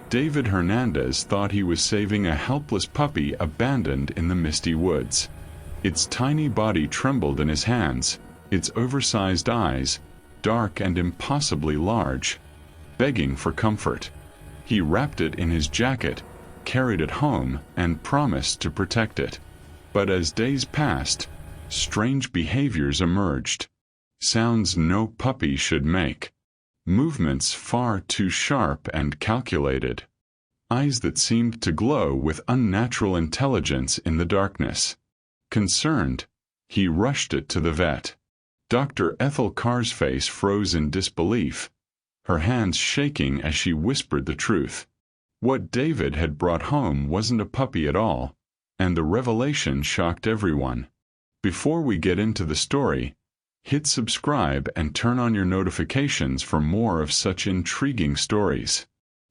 David Hernandez thought he was saving a helpless puppy abandoned in the misty woods. Its tiny body trembled in his hands, its oversized eyes, dark and impossibly large, begging for comfort. He wrapped it in his jacket, carried it home, and promised to protect it. But as days passed, strange behaviors emerged. Sounds no puppy should make. Movements far too sharp and calculated. Eyes that seemed to glow with unnatural intelligence in the darkness. Concerned, he rushed it to the vet. Dr. Ethel Carr's face froze in disbelief, her hands shaking as she whispered the truth. What David had brought home wasn't a puppy at all, and the revelation shocked everyone. Before we get into the story, hit subscribe and turn on your notifications for more of such intriguing stories.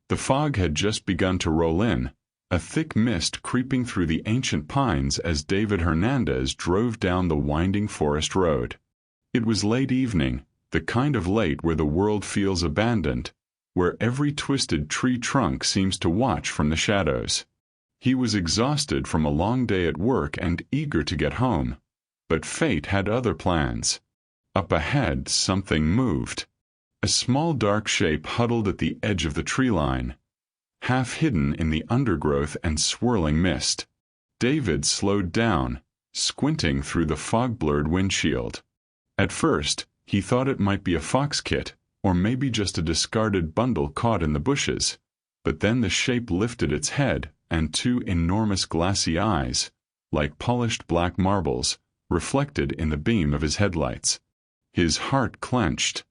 The fog had just begun to roll in, a thick mist creeping through the ancient pines as David Hernandez drove down the winding forest road. It was late evening, the kind of late where the world feels abandoned, where every twisted tree trunk seems to watch from the shadows. He was exhausted from a long day at work and eager to get home, but fate had other plans. Up ahead, something moved. A small dark shape huddled at the edge of the tree line, half hidden in the undergrowth and swirling mist. David slowed down, squinting through the fog-blurred windshield. At first, he thought it might be a fox kit, or maybe just a discarded bundle caught in the bushes, but then the shape lifted its head, and two enormous glassy eyes, like polished black marbles, reflected in the beam of his headlights. His heart clenched.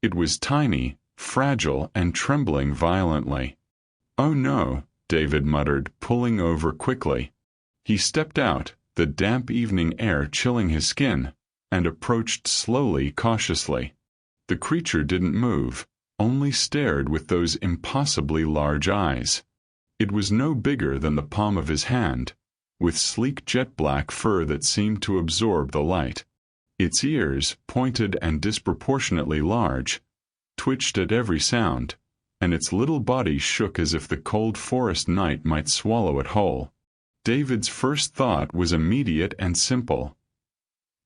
It was tiny, fragile, and trembling violently. "Oh no," David muttered, pulling over quickly. He stepped out, the damp evening air chilling his skin, and approached slowly, cautiously. The creature didn't move, only stared with those impossibly large eyes. It was no bigger than the palm of his hand, with sleek jet-black fur that seemed to absorb the light. Its ears, pointed and disproportionately large, twitched at every sound, and its little body shook as if the cold forest night might swallow it whole. David's first thought was immediate and simple.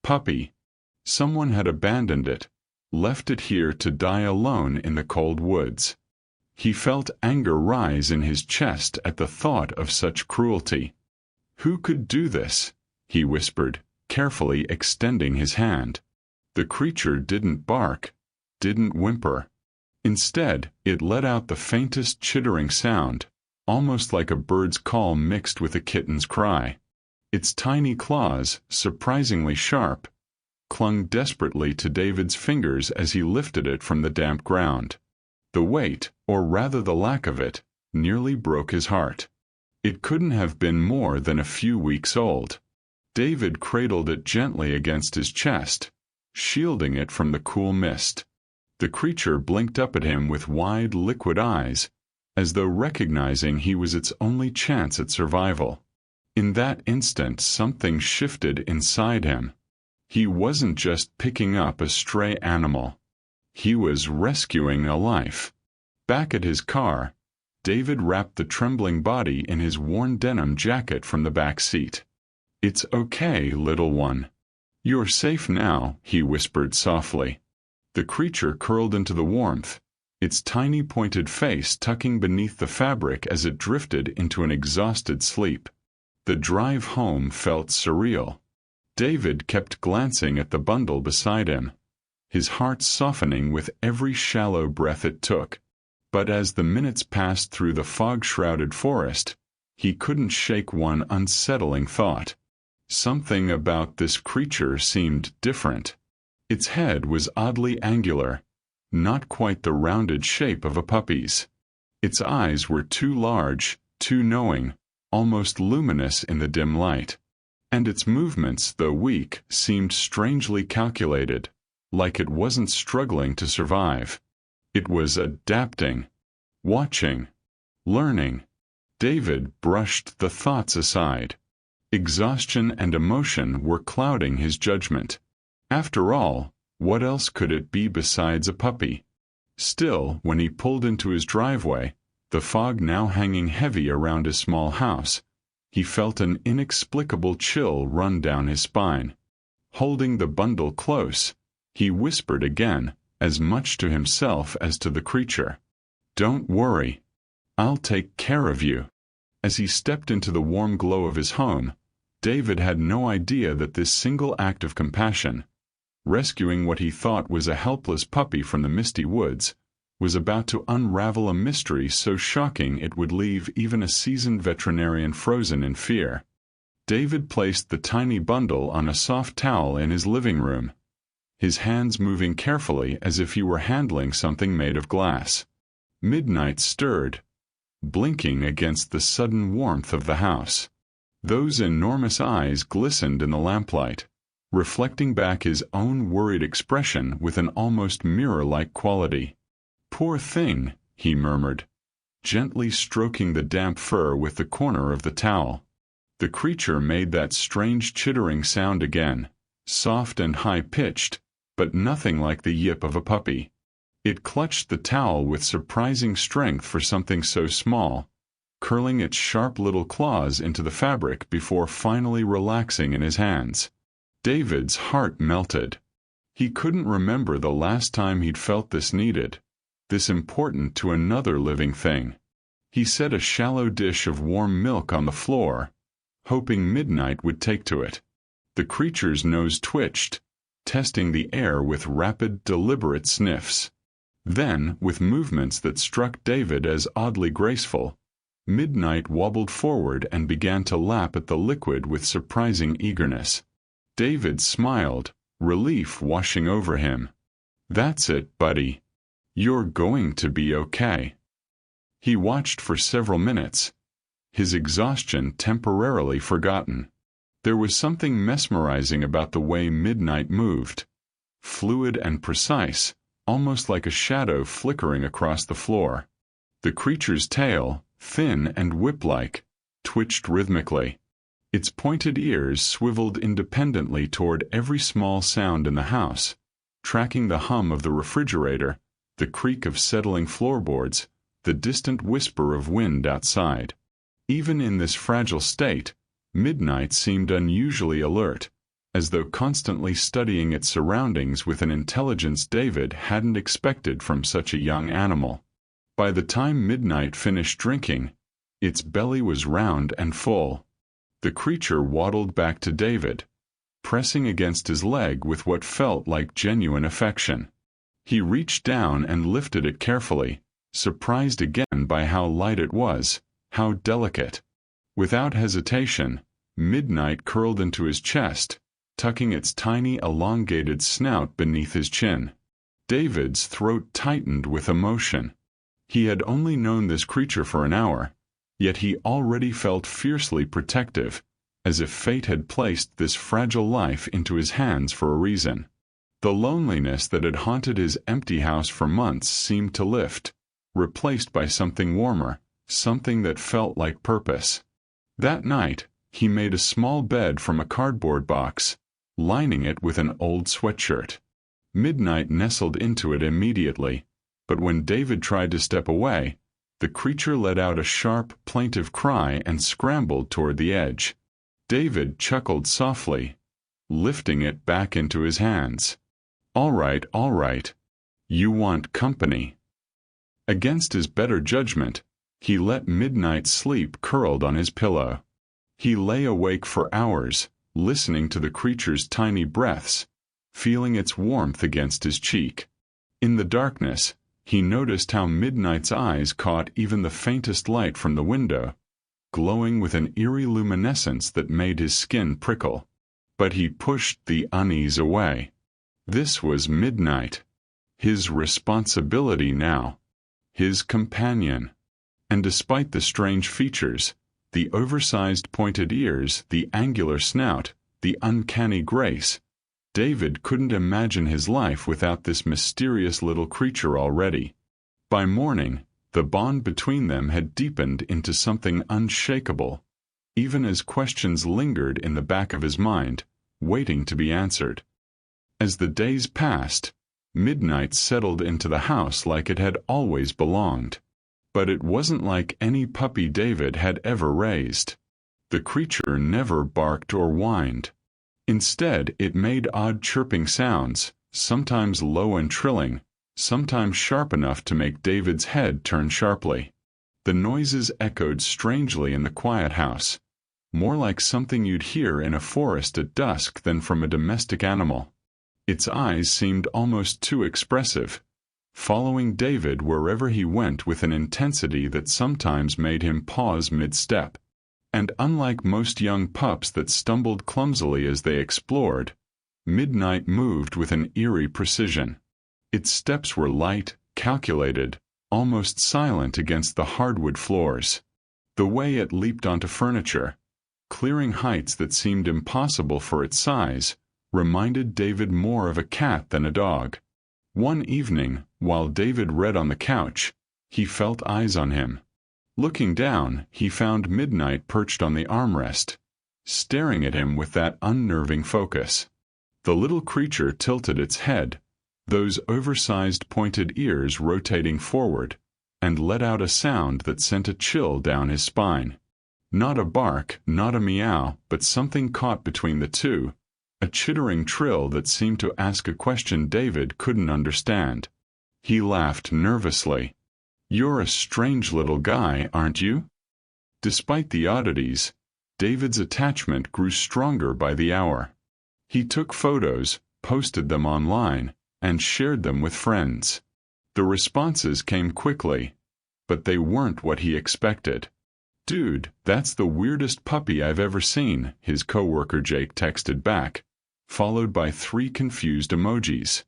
Puppy. Someone had abandoned it, left it here to die alone in the cold woods. He felt anger rise in his chest at the thought of such cruelty. "Who could do this?" he whispered, carefully extending his hand. The creature didn't bark, didn't whimper. Instead, it let out the faintest chittering sound, almost like a bird's call mixed with a kitten's cry. Its tiny claws, surprisingly sharp, clung desperately to David's fingers as he lifted it from the damp ground. The weight, or rather the lack of it, nearly broke his heart. It couldn't have been more than a few weeks old. David cradled it gently against his chest, shielding it from the cool mist. The creature blinked up at him with wide, liquid eyes, as though recognizing he was its only chance at survival. In that instant, something shifted inside him. He wasn't just picking up a stray animal. He was rescuing a life. Back at his car, David wrapped the trembling body in his worn denim jacket from the back seat. "It's okay, little one. You're safe now," he whispered softly. The creature curled into the warmth, its tiny pointed face tucking beneath the fabric as it drifted into an exhausted sleep. The drive home felt surreal. David kept glancing at the bundle beside him, his heart softening with every shallow breath it took. But as the minutes passed through the fog-shrouded forest, he couldn't shake one unsettling thought. Something about this creature seemed different. Its head was oddly angular, not quite the rounded shape of a puppy's. Its eyes were too large, too knowing, almost luminous in the dim light. And its movements, though weak, seemed strangely calculated, like it wasn't struggling to survive. It was adapting, watching, learning. David brushed the thoughts aside. Exhaustion and emotion were clouding his judgment. After all, what else could it be besides a puppy? Still, when he pulled into his driveway, the fog now hanging heavy around his small house. He felt an inexplicable chill run down his spine. Holding the bundle close, he whispered again, as much to himself as to the creature, "Don't worry. I'll take care of you." As he stepped into the warm glow of his home, David had no idea that this single act of compassion, rescuing what he thought was a helpless puppy from the misty woods, was about to unravel a mystery so shocking it would leave even a seasoned veterinarian frozen in fear. David placed the tiny bundle on a soft towel in his living room, his hands moving carefully as if he were handling something made of glass. Midnight stirred, blinking against the sudden warmth of the house. Those enormous eyes glistened in the lamplight, reflecting back his own worried expression with an almost mirror-like quality. "Poor thing," he murmured, gently stroking the damp fur with the corner of the towel. The creature made that strange chittering sound again, soft and high-pitched, but nothing like the yip of a puppy. It clutched the towel with surprising strength for something so small, curling its sharp little claws into the fabric before finally relaxing in his hands. David's heart melted. He couldn't remember the last time he'd felt this needed, this important to another living thing. He set a shallow dish of warm milk on the floor, hoping Midnight would take to it. The creature's nose twitched, testing the air with rapid, deliberate sniffs. Then, with movements that struck David as oddly graceful, Midnight wobbled forward and began to lap at the liquid with surprising eagerness. David smiled, relief washing over him. "That's it, buddy. You're going to be okay." He watched for several minutes, his exhaustion temporarily forgotten. There was something mesmerizing about the way Midnight moved, fluid and precise, almost like a shadow flickering across the floor. The creature's tail, thin and whip-like, twitched rhythmically. Its pointed ears swiveled independently toward every small sound in the house, tracking the hum of the refrigerator, the creak of settling floorboards, the distant whisper of wind outside. Even in this fragile state, Midnight seemed unusually alert, as though constantly studying its surroundings with an intelligence David hadn't expected from such a young animal. By the time Midnight finished drinking, its belly was round and full. The creature waddled back to David, pressing against his leg with what felt like genuine affection. He reached down and lifted it carefully, surprised again by how light it was, how delicate. Without hesitation, Midnight curled into his chest, tucking its tiny elongated snout beneath his chin. David's throat tightened with emotion. He had only known this creature for an hour, yet he already felt fiercely protective, as if fate had placed this fragile life into his hands for a reason. The loneliness that had haunted his empty house for months seemed to lift, replaced by something warmer, something that felt like purpose. That night, he made a small bed from a cardboard box, lining it with an old sweatshirt. Midnight nestled into it immediately, but when David tried to step away, the creature let out a sharp, plaintive cry and scrambled toward the edge. David chuckled softly, lifting it back into his hands. All right. You want company." Against his better judgment, he let Midnight sleep curled on his pillow. He lay awake for hours, listening to the creature's tiny breaths, feeling its warmth against his cheek. In the darkness, he noticed how Midnight's eyes caught even the faintest light from the window, glowing with an eerie luminescence that made his skin prickle. But he pushed the unease away. This was Midnight, his responsibility now, his companion. And despite the strange features, the oversized pointed ears, the angular snout, the uncanny grace, David couldn't imagine his life without this mysterious little creature already. By morning, the bond between them had deepened into something unshakable, even as questions lingered in the back of his mind, waiting to be answered. As the days passed, Midnight settled into the house like it had always belonged. But it wasn't like any puppy David had ever raised. The creature never barked or whined. Instead, it made odd chirping sounds, sometimes low and trilling, sometimes sharp enough to make David's head turn sharply. The noises echoed strangely in the quiet house, more like something you'd hear in a forest at dusk than from a domestic animal. Its eyes seemed almost too expressive, following David wherever he went with an intensity that sometimes made him pause mid-step. And unlike most young pups that stumbled clumsily as they explored, Midnight moved with an eerie precision. Its steps were light, calculated, almost silent against the hardwood floors. The way it leaped onto furniture, clearing heights that seemed impossible for its size, reminded David more of a cat than a dog. One evening, while David read on the couch, he felt eyes on him. Looking down, he found Midnight perched on the armrest, staring at him with that unnerving focus. The little creature tilted its head, those oversized pointed ears rotating forward, and let out a sound that sent a chill down his spine. Not a bark, not a meow, but something caught between the two, a chittering trill that seemed to ask a question David couldn't understand. He laughed nervously. "You're a strange little guy, aren't you?" Despite the oddities, David's attachment grew stronger by the hour. He took photos, posted them online, and shared them with friends. The responses came quickly, but they weren't what he expected. "Dude, that's the weirdest puppy I've ever seen," his coworker Jake texted back, followed by 3 confused emojis.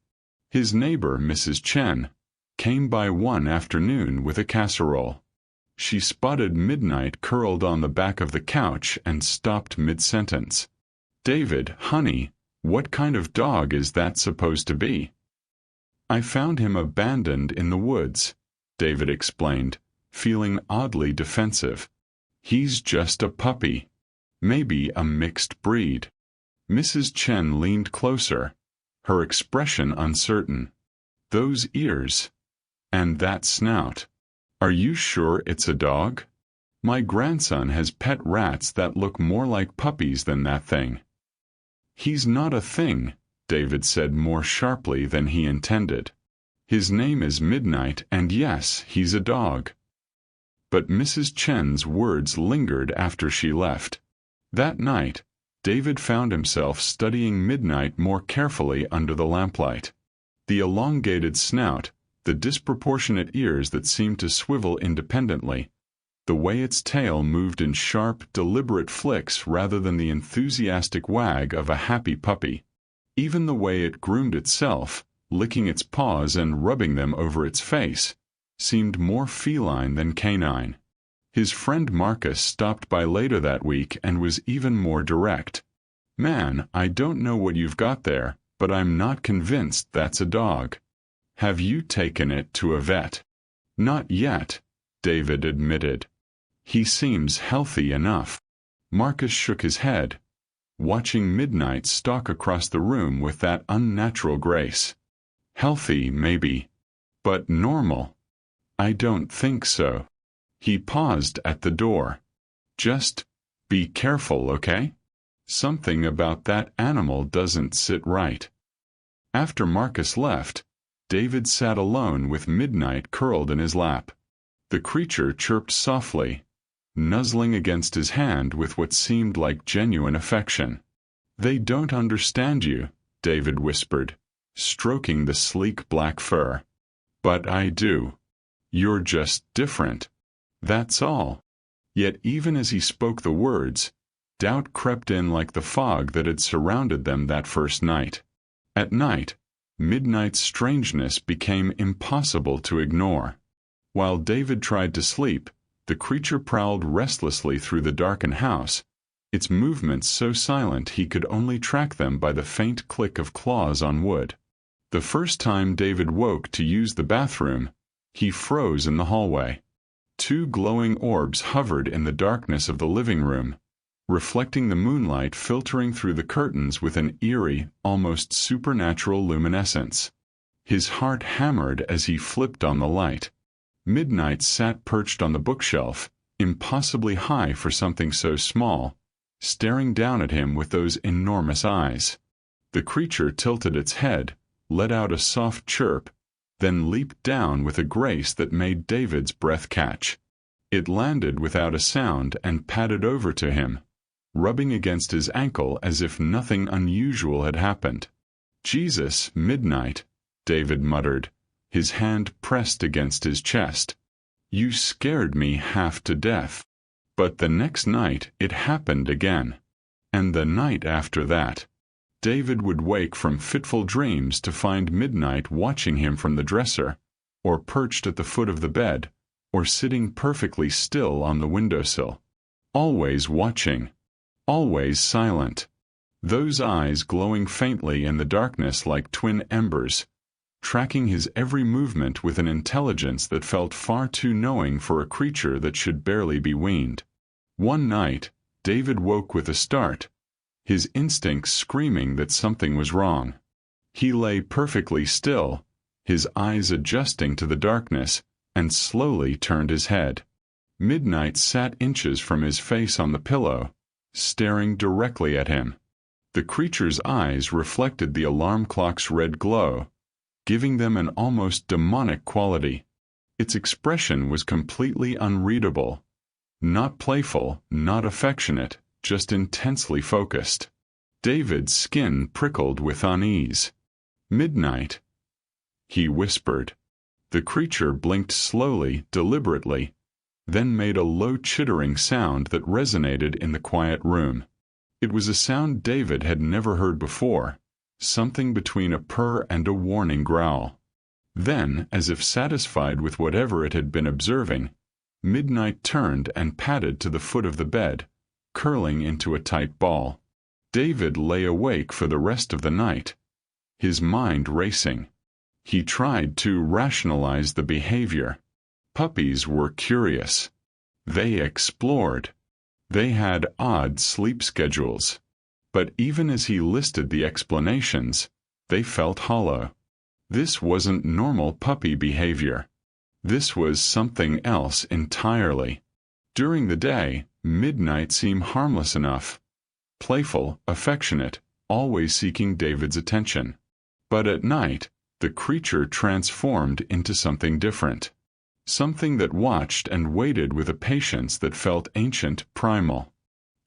His neighbor, Mrs. Chen, came by one afternoon with a casserole. She spotted Midnight curled on the back of the couch and stopped mid-sentence. "David, honey, what kind of dog is that supposed to be?" "I found him abandoned in the woods," David explained, feeling oddly defensive. "He's just a puppy. Maybe a mixed breed." Mrs. Chen leaned closer, her expression uncertain. "Those ears. And that snout. Are you sure it's a dog? My grandson has pet rats that look more like puppies than that thing." "He's not a thing," David said more sharply than he intended. "His name is Midnight, and yes, he's a dog." But Mrs. Chen's words lingered after she left. That night, David found himself studying Midnight more carefully under the lamplight. The elongated snout, the disproportionate ears that seemed to swivel independently, the way its tail moved in sharp, deliberate flicks rather than the enthusiastic wag of a happy puppy. Even the way it groomed itself, licking its paws and rubbing them over its face, seemed more feline than canine. His friend Marcus stopped by later that week and was even more direct. "Man, I don't know what you've got there, but I'm not convinced that's a dog. Have you taken it to a vet?" "Not yet," David admitted. "He seems healthy enough." Marcus shook his head, watching Midnight stalk across the room with that unnatural grace. "Healthy, maybe. But normal? I don't think so." He paused at the door. "Just be careful, okay? Something about that animal doesn't sit right." After Marcus left, David sat alone with Midnight curled in his lap. The creature chirped softly, nuzzling against his hand with what seemed like genuine affection. "They don't understand you," David whispered, stroking the sleek black fur. "But I do. You're just different. That's all." Yet even as he spoke the words, doubt crept in like the fog that had surrounded them that first night. At night, Midnight's strangeness became impossible to ignore. While David tried to sleep, the creature prowled restlessly through the darkened house, its movements so silent he could only track them by the faint click of claws on wood. The first time David woke to use the bathroom, he froze in the hallway. 2 glowing orbs hovered in the darkness of the living room, reflecting the moonlight filtering through the curtains with an eerie, almost supernatural luminescence. His heart hammered as he flipped on the light. Midnight sat perched on the bookshelf, impossibly high for something so small, staring down at him with those enormous eyes. The creature tilted its head, let out a soft chirp, then leaped down with a grace that made David's breath catch. It landed without a sound and padded over to him, rubbing against his ankle as if nothing unusual had happened. "Jesus, Midnight," David muttered, his hand pressed against his chest. "You scared me half to death." But the next night it happened again. And the night after that. David would wake from fitful dreams to find Midnight watching him from the dresser, or perched at the foot of the bed, or sitting perfectly still on the windowsill. Always watching. Always silent. Those eyes glowing faintly in the darkness like twin embers, tracking his every movement with an intelligence that felt far too knowing for a creature that should barely be weaned. One night, David woke with a start, his instincts screaming that something was wrong. He lay perfectly still, his eyes adjusting to the darkness, and slowly turned his head. Midnight sat inches from his face on the pillow, staring directly at him. The creature's eyes reflected the alarm clock's red glow, giving them an almost demonic quality. Its expression was completely unreadable. Not playful, not affectionate, just intensely focused. David's skin prickled with unease. "Midnight," he whispered. The creature blinked slowly, deliberately, then made a low chittering sound that resonated in the quiet room. It was a sound David had never heard before, something between a purr and a warning growl. Then, as if satisfied with whatever it had been observing, Midnight turned and padded to the foot of the bed, curling into a tight ball. David lay awake for the rest of the night, his mind racing. He tried to rationalize the behavior. Puppies were curious. They explored. They had odd sleep schedules. But even as he listed the explanations, they felt hollow. This wasn't normal puppy behavior. This was something else entirely. During the day, Midnight seemed harmless enough. Playful, affectionate, always seeking David's attention. But at night, the creature transformed into something different. Something that watched and waited with a patience that felt ancient, primal.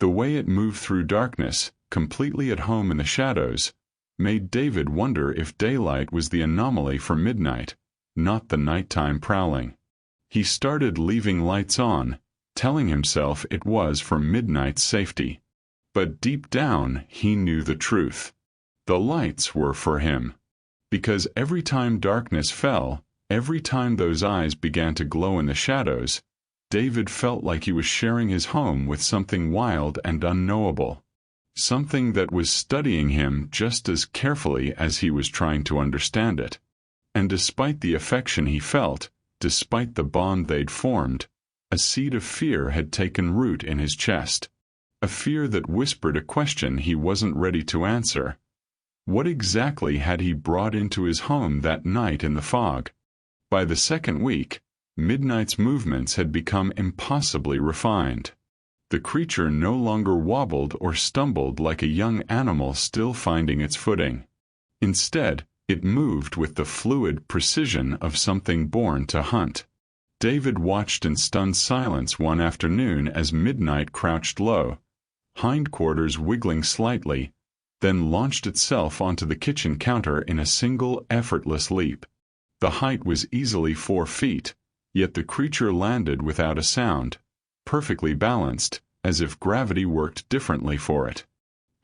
The way it moved through darkness, completely at home in the shadows, made David wonder if daylight was the anomaly for Midnight, not the nighttime prowling. He started leaving lights on, telling himself it was for Midnight's safety. But deep down, he knew the truth. The lights were for him. Because every time darkness fell, every time those eyes began to glow in the shadows, David felt like he was sharing his home with something wild and unknowable. Something that was studying him just as carefully as he was trying to understand it. And despite the affection he felt, despite the bond they'd formed, a seed of fear had taken root in his chest. A fear that whispered a question he wasn't ready to answer. What exactly had he brought into his home that night in the fog? By the second week, Midnight's movements had become impossibly refined. The creature no longer wobbled or stumbled like a young animal still finding its footing. Instead, it moved with the fluid precision of something born to hunt. David watched in stunned silence one afternoon as Midnight crouched low, hindquarters wiggling slightly, then launched itself onto the kitchen counter in a single effortless leap. The height was easily 4 feet, yet the creature landed without a sound, perfectly balanced, as if gravity worked differently for it.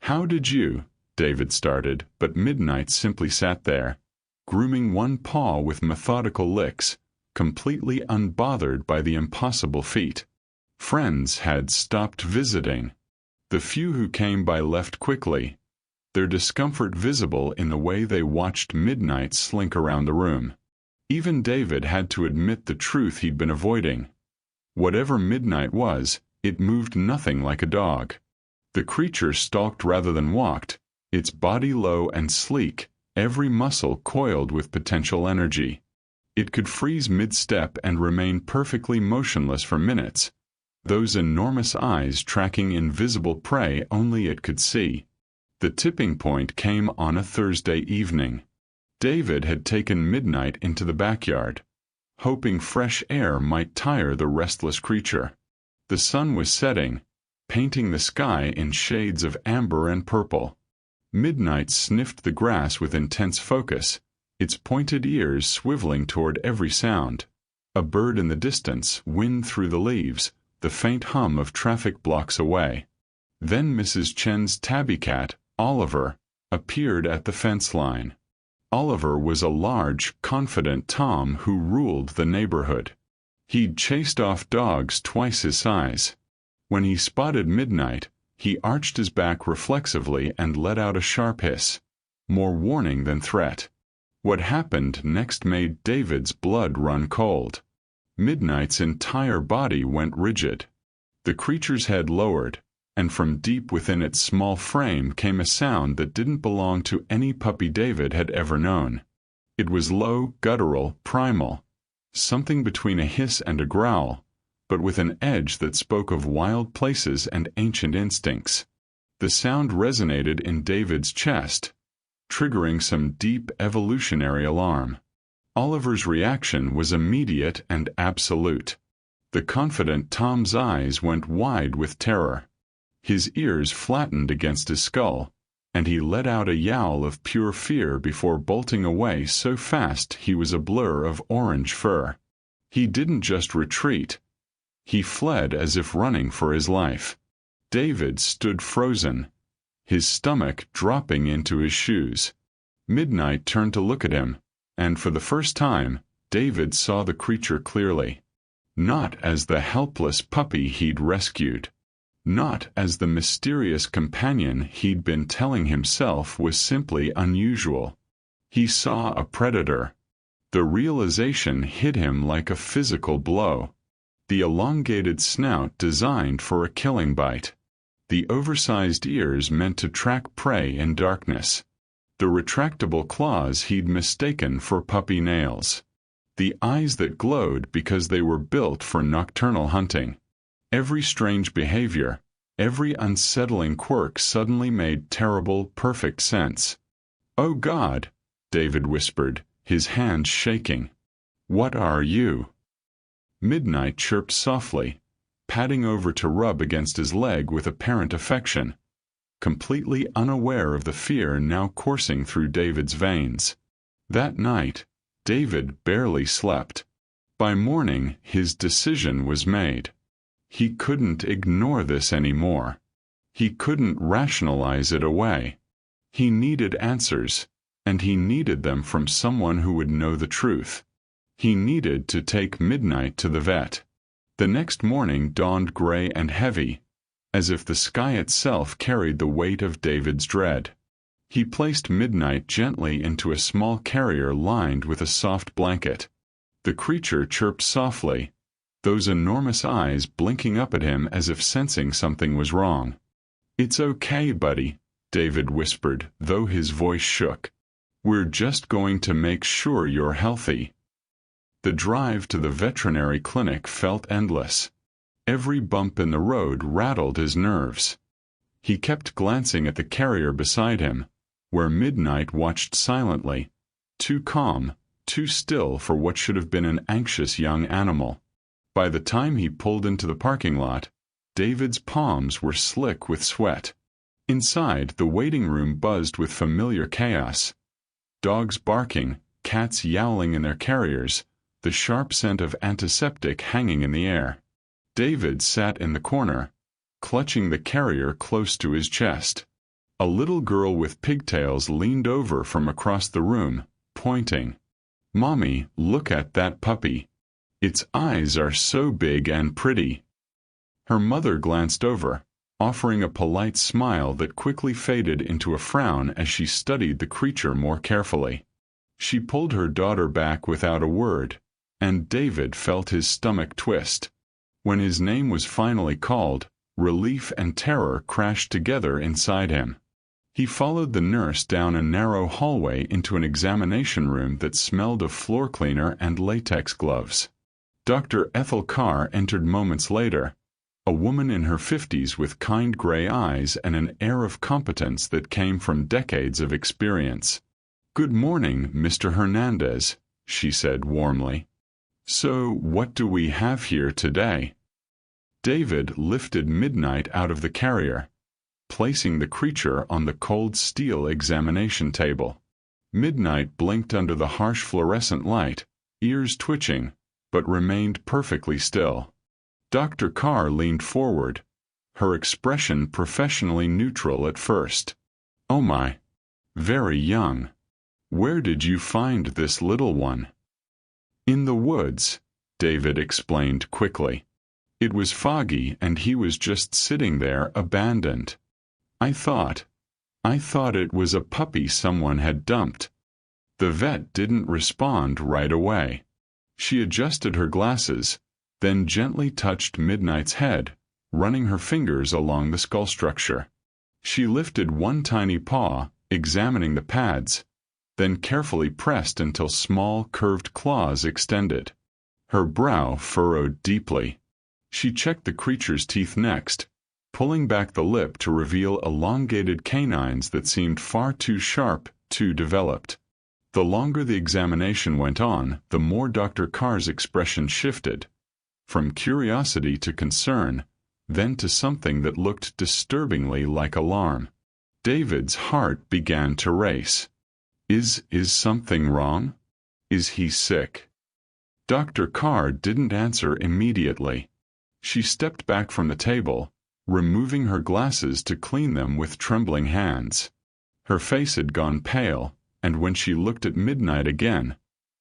"How did you?" David started, but Midnight simply sat there, grooming one paw with methodical licks, completely unbothered by the impossible feat. Friends had stopped visiting. The few who came by left quickly, their discomfort visible in the way they watched Midnight slink around the room. Even David had to admit the truth he'd been avoiding. Whatever Midnight was, it moved nothing like a dog. The creature stalked rather than walked, its body low and sleek, every muscle coiled with potential energy. It could freeze mid-step and remain perfectly motionless for minutes, those enormous eyes tracking invisible prey only it could see. The tipping point came on a Thursday evening. David had taken Midnight into the backyard, hoping fresh air might tire the restless creature. The sun was setting, painting the sky in shades of amber and purple. Midnight sniffed the grass with intense focus, its pointed ears swiveling toward every sound. A bird in the distance, wind through the leaves, the faint hum of traffic blocks away. Then Mrs. Chen's tabby cat, Oliver, appeared at the fence line. Oliver was a large, confident Tom who ruled the neighborhood. He'd chased off dogs twice his size. When he spotted Midnight, he arched his back reflexively and let out a sharp hiss, more warning than threat. What happened next made David's blood run cold. Midnight's entire body went rigid. The creature's head lowered, and from deep within its small frame came a sound that didn't belong to any puppy David had ever known. It was low, guttural, primal, something between a hiss and a growl, but with an edge that spoke of wild places and ancient instincts. The sound resonated in David's chest, triggering some deep evolutionary alarm. Oliver's reaction was immediate and absolute. The confident Tom's eyes went wide with terror. His ears flattened against his skull, and he let out a yowl of pure fear before bolting away so fast he was a blur of orange fur. He didn't just retreat. He fled as if running for his life. David stood frozen, his stomach dropping into his shoes. Midnight turned to look at him, and for the first time, David saw the creature clearly. Not as the helpless puppy he'd rescued. Not as the mysterious companion he'd been telling himself was simply unusual. He saw a predator. The realization hit him like a physical blow. The elongated snout designed for a killing bite. The oversized ears meant to track prey in darkness. The retractable claws he'd mistaken for puppy nails. The eyes that glowed because they were built for nocturnal hunting. Every strange behavior, every unsettling quirk suddenly made terrible, perfect sense. "Oh God," David whispered, his hands shaking. "What are you?" Midnight chirped softly, padding over to rub against his leg with apparent affection, completely unaware of the fear now coursing through David's veins. That night, David barely slept. By morning, his decision was made. He couldn't ignore this anymore. He couldn't rationalize it away. He needed answers, and he needed them from someone who would know the truth. He needed to take Midnight to the vet. The next morning dawned gray and heavy, as if the sky itself carried the weight of David's dread. He placed Midnight gently into a small carrier lined with a soft blanket. The creature chirped softly, those enormous eyes blinking up at him as if sensing something was wrong. "It's okay, buddy," David whispered, though his voice shook. "We're just going to make sure you're healthy." The drive to the veterinary clinic felt endless. Every bump in the road rattled his nerves. He kept glancing at the carrier beside him, where Midnight watched silently, too calm, too still for what should have been an anxious young animal. By the time he pulled into the parking lot, David's palms were slick with sweat. Inside, the waiting room buzzed with familiar chaos. Dogs barking, cats yowling in their carriers, the sharp scent of antiseptic hanging in the air. David sat in the corner, clutching the carrier close to his chest. A little girl with pigtails leaned over from across the room, pointing. "Mommy, look at that puppy. Its eyes are so big and pretty." Her mother glanced over, offering a polite smile that quickly faded into a frown as she studied the creature more carefully. She pulled her daughter back without a word, and David felt his stomach twist. When his name was finally called, relief and terror crashed together inside him. He followed the nurse down a narrow hallway into an examination room that smelled of floor cleaner and latex gloves. Dr. Ethel Carr entered moments later, a woman in her 50s with kind gray eyes and an air of competence that came from decades of experience. "Good morning, Mr. Hernandez," she said warmly. "So, what do we have here today?" David lifted Midnight out of the carrier, placing the creature on the cold steel examination table. Midnight blinked under the harsh fluorescent light, ears twitching, but remained perfectly still. Dr. Carr leaned forward, her expression professionally neutral at first. "Oh my. Very young. Where did you find this little one?" "In the woods," David explained quickly. "It was foggy and he was just sitting there abandoned. I thought it was a puppy someone had dumped." The vet didn't respond right away. She adjusted her glasses, then gently touched Midnight's head, running her fingers along the skull structure. She lifted one tiny paw, examining the pads, then carefully pressed until small, curved claws extended. Her brow furrowed deeply. She checked the creature's teeth next, pulling back the lip to reveal elongated canines that seemed far too sharp, too developed. The longer the examination went on, the more Dr. Carr's expression shifted, from curiosity to concern, then to something that looked disturbingly like alarm. David's heart began to race. Is something wrong? Is he sick? Dr. Carr didn't answer immediately. She stepped back from the table, removing her glasses to clean them with trembling hands. Her face had gone pale, and when she looked at Midnight again,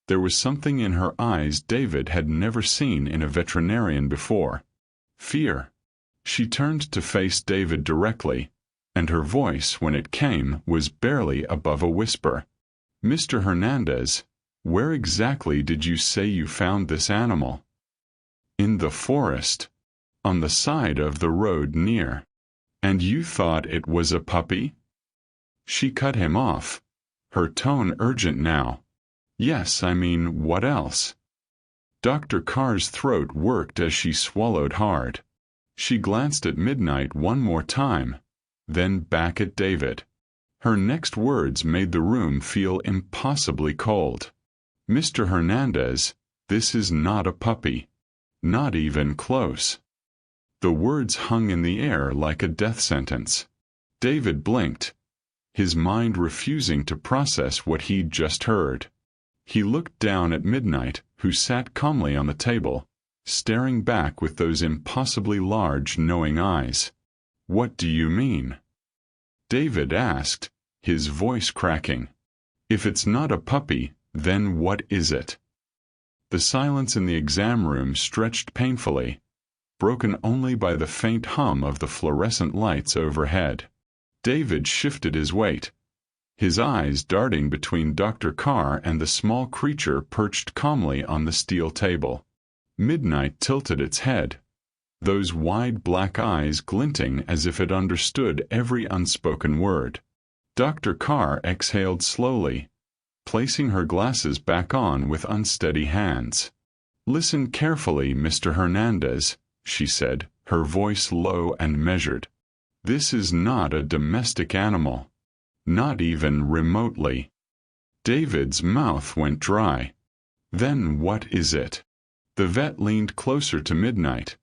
there was something in her eyes David had never seen in a veterinarian before. Fear. She turned to face David directly, and her voice, when it came, was barely above a whisper. "Mr. Hernandez, where exactly did you say you found this animal?" "In the forest. On the side of the road near." "And you thought it was a puppy?" She cut him off, her tone urgent now. "Yes, I mean, what else?" Dr. Carr's throat worked as she swallowed hard. She glanced at Midnight one more time, then back at David. Her next words made the room feel impossibly cold. "Mr. Hernandez, this is not a puppy. Not even close." The words hung in the air like a death sentence. David blinked, his mind refusing to process what he'd just heard. He looked down at Midnight, who sat calmly on the table, staring back with those impossibly large, knowing eyes. "What do you mean?" David asked, his voice cracking. "If it's not a puppy, then what is it?" The silence in the exam room stretched painfully, broken only by the faint hum of the fluorescent lights overhead. David shifted his weight, his eyes darting between Dr. Carr and the small creature perched calmly on the steel table. Midnight tilted its head, those wide black eyes glinting as if it understood every unspoken word. Dr. Carr exhaled slowly, placing her glasses back on with unsteady hands. "Listen carefully, Mr. Hernandez," she said, her voice low and measured. "This is not a domestic animal. Not even remotely." David's mouth went dry. "Then what is it?" The vet leaned closer to Midnight,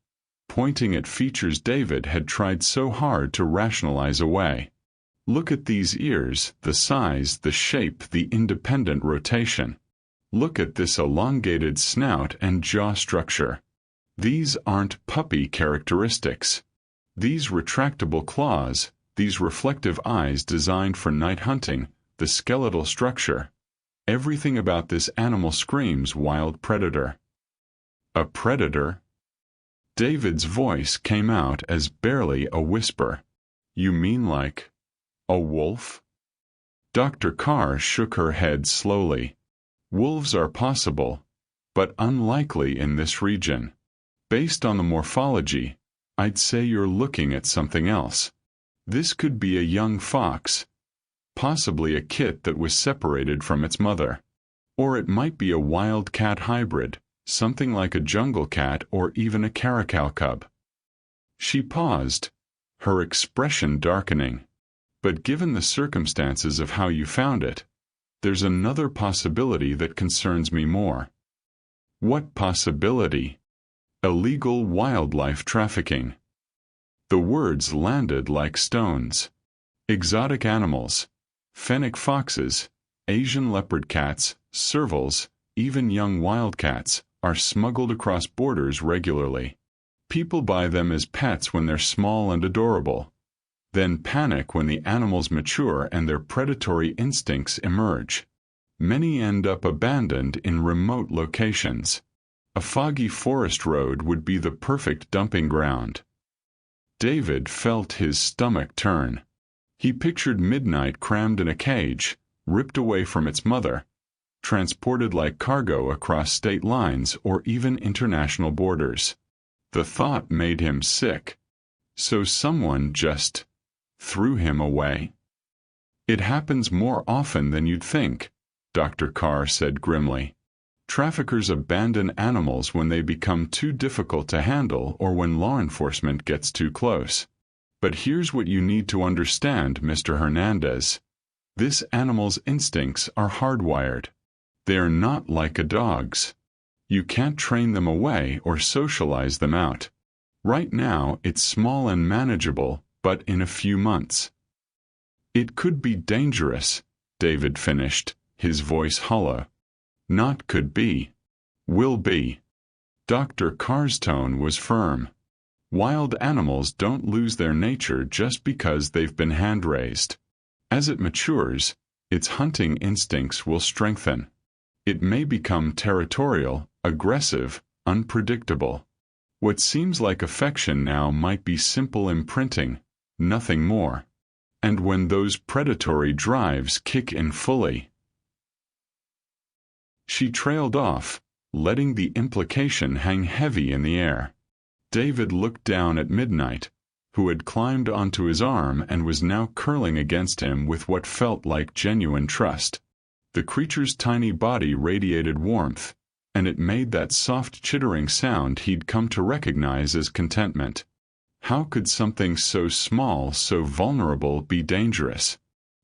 pointing at features David had tried so hard to rationalize away. "Look at these ears, the size, the shape, the independent rotation. Look at this elongated snout and jaw structure. These aren't puppy characteristics. These retractable claws, these reflective eyes designed for night hunting, the skeletal structure. Everything about this animal screams wild predator." "A predator?" David's voice came out as barely a whisper. "You mean like a wolf?" Dr. Carr shook her head slowly. "Wolves are possible, but unlikely in this region. Based on the morphology, I'd say you're looking at something else. This could be a young fox, possibly a kit that was separated from its mother. Or it might be a wild cat hybrid, something like a jungle cat or even a caracal cub. She paused, her expression darkening. But given the circumstances of how you found it, there's another possibility that concerns me more. What possibility? Illegal wildlife trafficking. The words landed like stones. Exotic animals, fennec foxes, Asian leopard cats, servals, even young wildcats, are smuggled across borders regularly. People buy them as pets when they're small and adorable, then panic when the animals mature and their predatory instincts emerge. Many end up abandoned in remote locations. A foggy forest road would be the perfect dumping ground. David felt his stomach turn. He pictured Midnight crammed in a cage, ripped away from its mother, transported like cargo across state lines or even international borders. The thought made him sick. So someone just threw him away? It happens more often than you'd think, Dr. Carr said grimly. Traffickers abandon animals when they become too difficult to handle or when law enforcement gets too close. But here's what you need to understand, Mr. Hernandez. This animal's instincts are hardwired. They are not like a dog's. You can't train them away or socialize them out. Right now, it's small and manageable, but in a few months. It could be dangerous, David finished, his voice hollow. Not could be. Will be. Dr. Carr's tone was firm. Wild animals don't lose their nature just because they've been hand-raised. As it matures, its hunting instincts will strengthen. It may become territorial, aggressive, unpredictable. What seems like affection now might be simple imprinting, nothing more. And when those predatory drives kick in fully. She trailed off, letting the implication hang heavy in the air. David looked down at Midnight, who had climbed onto his arm and was now curling against him with what felt like genuine trust. The creature's tiny body radiated warmth, and it made that soft chittering sound he'd come to recognize as contentment. How could something so small, so vulnerable, be dangerous?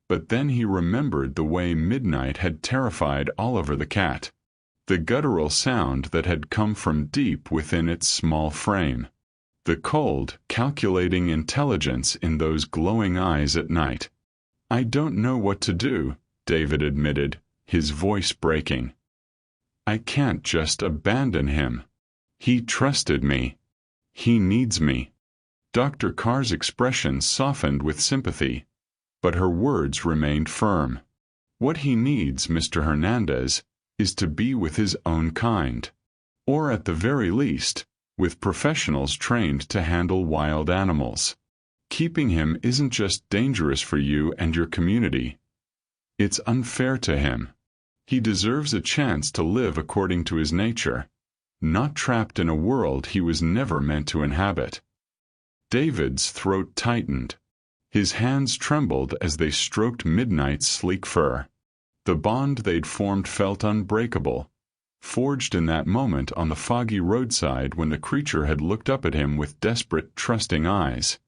But then he remembered the way Midnight had terrified Oliver the cat. The guttural sound that had come from deep within its small frame. The cold, calculating intelligence in those glowing eyes at night. I don't know what to do, David admitted, his voice breaking. I can't just abandon him. He trusted me. He needs me. Dr. Carr's expression softened with sympathy, but her words remained firm. What he needs, Mr. Hernandez, is to be with his own kind. Or at the very least, with professionals trained to handle wild animals. Keeping him isn't just dangerous for you and your community. It's unfair to him. He deserves a chance to live according to his nature, not trapped in a world he was never meant to inhabit. David's throat tightened. His hands trembled as they stroked Midnight's sleek fur. The bond they'd formed felt unbreakable, forged in that moment on the foggy roadside when the creature had looked up at him with desperate, trusting eyes.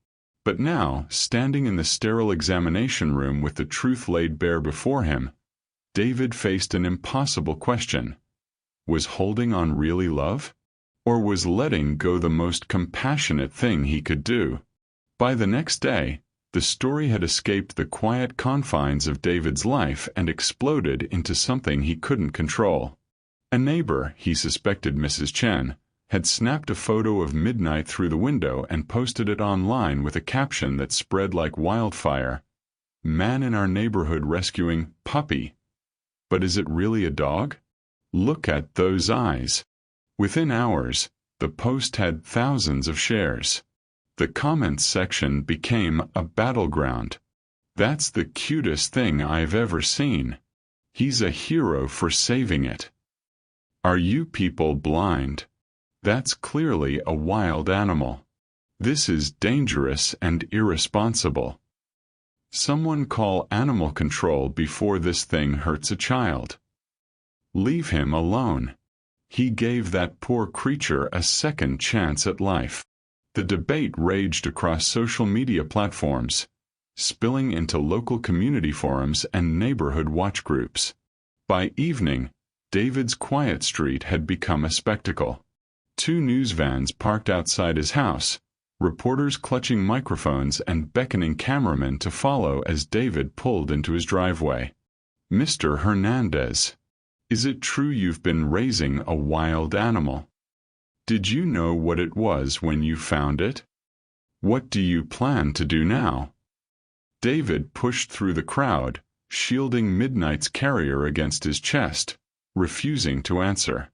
But now, standing in the sterile examination room with the truth laid bare before him, David faced an impossible question. Was holding on really love? Or was letting go the most compassionate thing he could do? By the next day, the story had escaped the quiet confines of David's life and exploded into something he couldn't control. A neighbor, he suspected Mrs. Chen, had snapped a photo of Midnight through the window and posted it online with a caption that spread like wildfire. Man in our neighborhood rescuing puppy. But is it really a dog? Look at those eyes. Within hours, the post had thousands of shares. The comments section became a battleground. That's the cutest thing I've ever seen. He's a hero for saving it. Are you people blind? That's clearly a wild animal. This is dangerous and irresponsible. Someone call animal control before this thing hurts a child. Leave him alone. He gave that poor creature a second chance at life. The debate raged across social media platforms, spilling into local community forums and neighborhood watch groups. By evening, David's quiet street had become a spectacle. 2 news vans parked outside his house, reporters clutching microphones and beckoning cameramen to follow as David pulled into his driveway. "Mr. Hernandez, is it true you've been raising a wild animal? Did you know what it was when you found it? What do you plan to do now?" David pushed through the crowd, shielding Midnight's carrier against his chest, refusing to answer.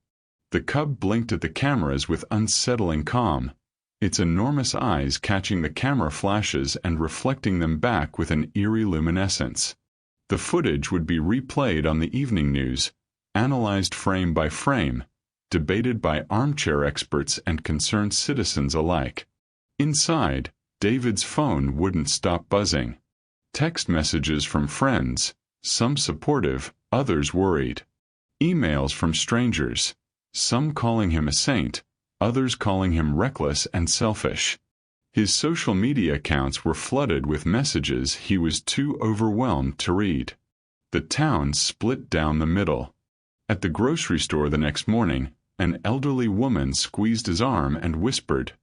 The cub blinked at the cameras with unsettling calm, its enormous eyes catching the camera flashes and reflecting them back with an eerie luminescence. The footage would be replayed on the evening news, analyzed frame by frame, debated by armchair experts and concerned citizens alike. Inside, David's phone wouldn't stop buzzing. Text messages from friends, some supportive, others worried. Emails from strangers, some calling him a saint, others calling him reckless and selfish. His social media accounts were flooded with messages he was too overwhelmed to read. The town split down the middle. At the grocery store the next morning, an elderly woman squeezed his arm and whispered,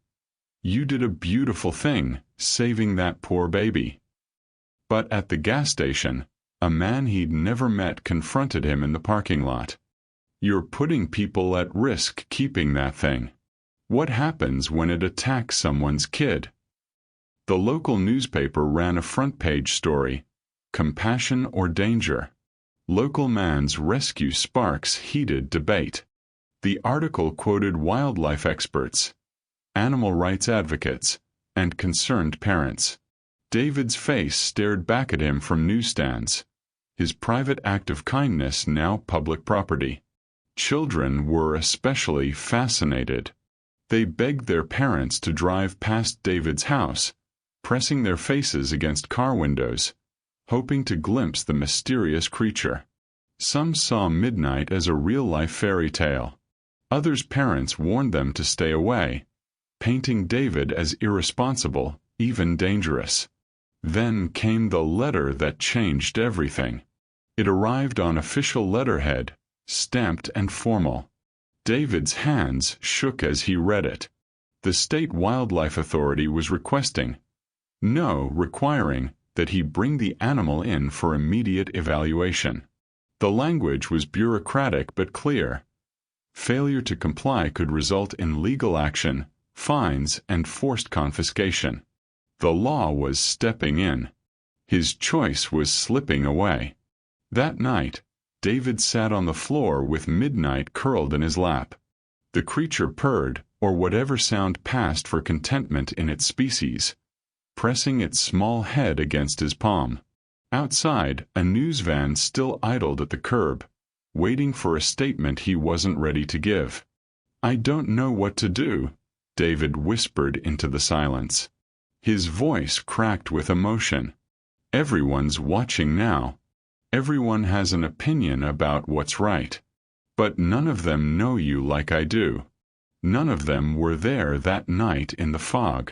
"You did a beautiful thing, saving that poor baby." But at the gas station, a man he'd never met confronted him in the parking lot. "You're putting people at risk keeping that thing. What happens when it attacks someone's kid?" The local newspaper ran a front-page story, "Compassion or Danger?" Local man's rescue sparks heated debate. The article quoted wildlife experts, animal rights advocates, and concerned parents. David's face stared back at him from newsstands, his private act of kindness now public property. Children were especially fascinated. They begged their parents to drive past David's house, pressing their faces against car windows, hoping to glimpse the mysterious creature. Some saw Midnight as a real-life fairy tale. Others' parents warned them to stay away, painting David as irresponsible, even dangerous. Then came the letter that changed everything. It arrived on official letterhead, stamped and formal. David's hands shook as he read it. The state wildlife authority was requiring that he bring the animal in for immediate evaluation. The language was bureaucratic but clear. Failure to comply could result in legal action, fines, and forced confiscation. The law was stepping in. His choice was slipping away. That night, David sat on the floor with Midnight curled in his lap. The creature purred, or whatever sound passed for contentment in its species, pressing its small head against his palm. Outside, a news van still idled at the curb, waiting for a statement he wasn't ready to give. "I don't know what to do," David whispered into the silence. His voice cracked with emotion. "Everyone's watching now. Everyone has an opinion about what's right. But none of them know you like I do. None of them were there that night in the fog."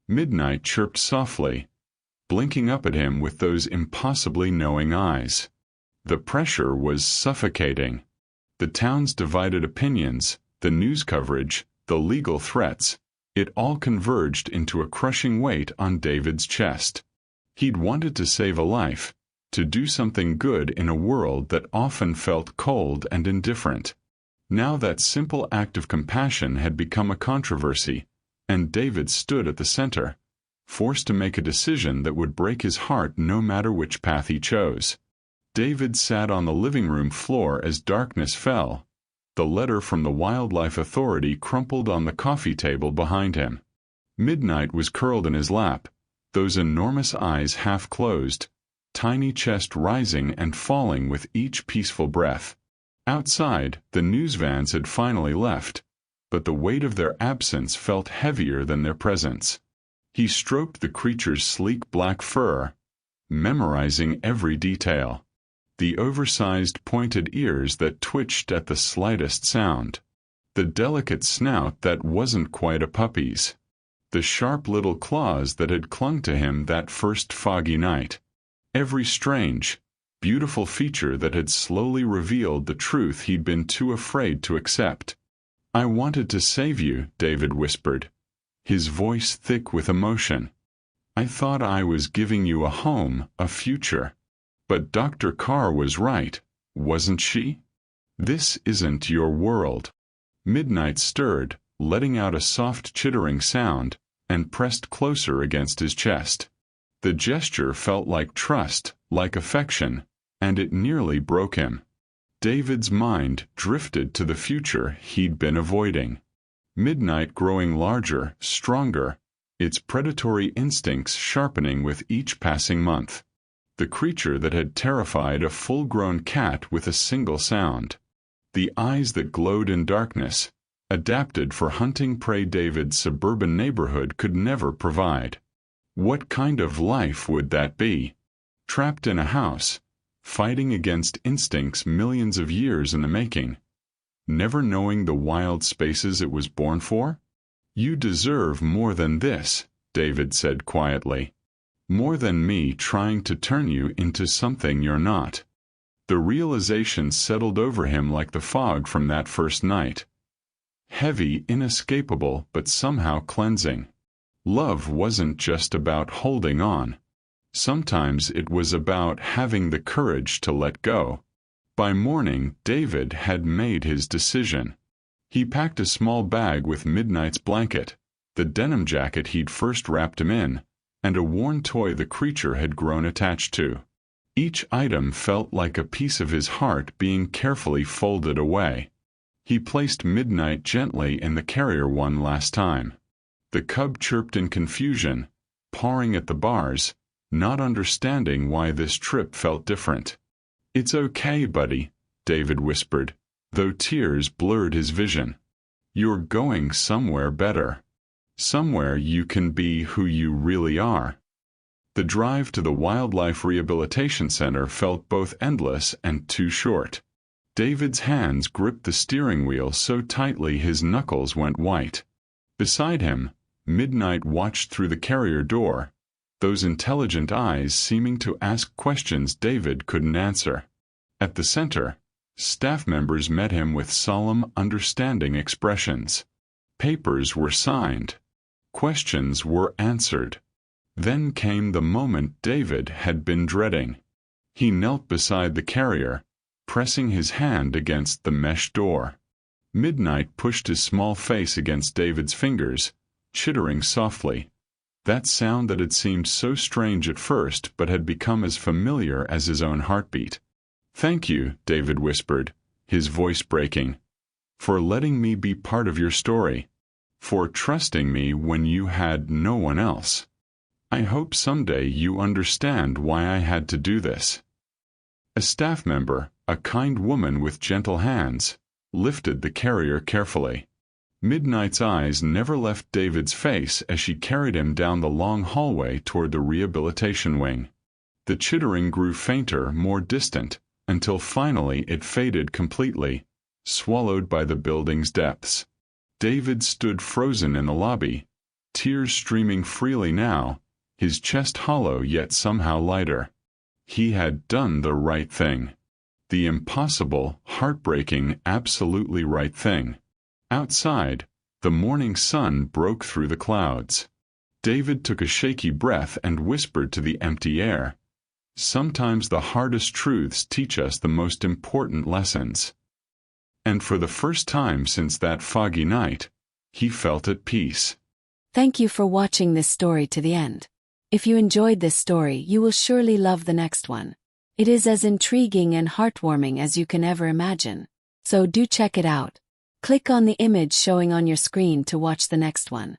Midnight chirped softly, blinking up at him with those impossibly knowing eyes. The pressure was suffocating. The town's divided opinions, the news coverage, the legal threats, it all converged into a crushing weight on David's chest. He'd wanted to save a life, to do something good in a world that often felt cold and indifferent. Now that simple act of compassion had become a controversy, and David stood at the center, forced to make a decision that would break his heart no matter which path he chose. David sat on the living room floor as darkness fell. The letter from the Wildlife Authority crumpled on the coffee table behind him. Midnight was curled in his lap, those enormous eyes half closed, tiny chest rising and falling with each peaceful breath. Outside, the news vans had finally left, but the weight of their absence felt heavier than their presence. He stroked the creature's sleek black fur, memorizing every detail. The oversized pointed ears that twitched at the slightest sound. The delicate snout that wasn't quite a puppy's. The sharp little claws that had clung to him that first foggy night. Every strange, beautiful feature that had slowly revealed the truth he'd been too afraid to accept. "I wanted to save you," David whispered, his voice thick with emotion. "I thought I was giving you a home, a future. But Dr. Carr was right, wasn't she? This isn't your world." Midnight stirred, letting out a soft chittering sound, and pressed closer against his chest. The gesture felt like trust, like affection, and it nearly broke him. David's mind drifted to the future he'd been avoiding. Midnight growing larger, stronger, its predatory instincts sharpening with each passing month. The creature that had terrified a full-grown cat with a single sound. The eyes that glowed in darkness, adapted for hunting prey David's suburban neighborhood could never provide. What kind of life would that be? Trapped in a house, fighting against instincts millions of years in the making, never knowing the wild spaces it was born for? "You deserve more than this," David said quietly. "More than me trying to turn you into something you're not." The realization settled over him like the fog from that first night. Heavy, inescapable, but somehow cleansing. Love wasn't just about holding on. Sometimes it was about having the courage to let go. By morning, David had made his decision. He packed a small bag with Midnight's blanket, the denim jacket he'd first wrapped him in, and a worn toy the creature had grown attached to. Each item felt like a piece of his heart being carefully folded away. He placed Midnight gently in the carrier one last time. The cub chirped in confusion, pawing at the bars, not understanding why this trip felt different. "It's okay, buddy," David whispered, though tears blurred his vision. "You're going somewhere better. Somewhere you can be who you really are." The drive to the Wildlife Rehabilitation Center felt both endless and too short. David's hands gripped the steering wheel so tightly his knuckles went white. Beside him, Midnight watched through the carrier door, those intelligent eyes seeming to ask questions David couldn't answer. At the center, staff members met him with solemn, understanding expressions. Papers were signed. Questions were answered. Then came the moment David had been dreading. He knelt beside the carrier, pressing his hand against the mesh door. Midnight pushed his small face against David's fingers, chittering softly. That sound that had seemed so strange at first but had become as familiar as his own heartbeat. "Thank you," David whispered, his voice breaking, "for letting me be part of your story, for trusting me when you had no one else. I hope someday you understand why I had to do this." A staff member, a kind woman with gentle hands, lifted the carrier carefully. Midnight's eyes never left David's face as she carried him down the long hallway toward the rehabilitation wing. The chittering grew fainter, more distant, until finally it faded completely, swallowed by the building's depths. David stood frozen in the lobby, tears streaming freely now, his chest hollow yet somehow lighter. He had done the right thing. The impossible, heartbreaking, absolutely right thing. Outside, the morning sun broke through the clouds. David took a shaky breath and whispered to the empty air, "Sometimes the hardest truths teach us the most important lessons." And for the first time since that foggy night, he felt at peace. Thank you for watching this story to the end. If you enjoyed this story, you will surely love the next one. It is as intriguing and heartwarming as you can ever imagine. So do check it out. Click on the image showing on your screen to watch the next one.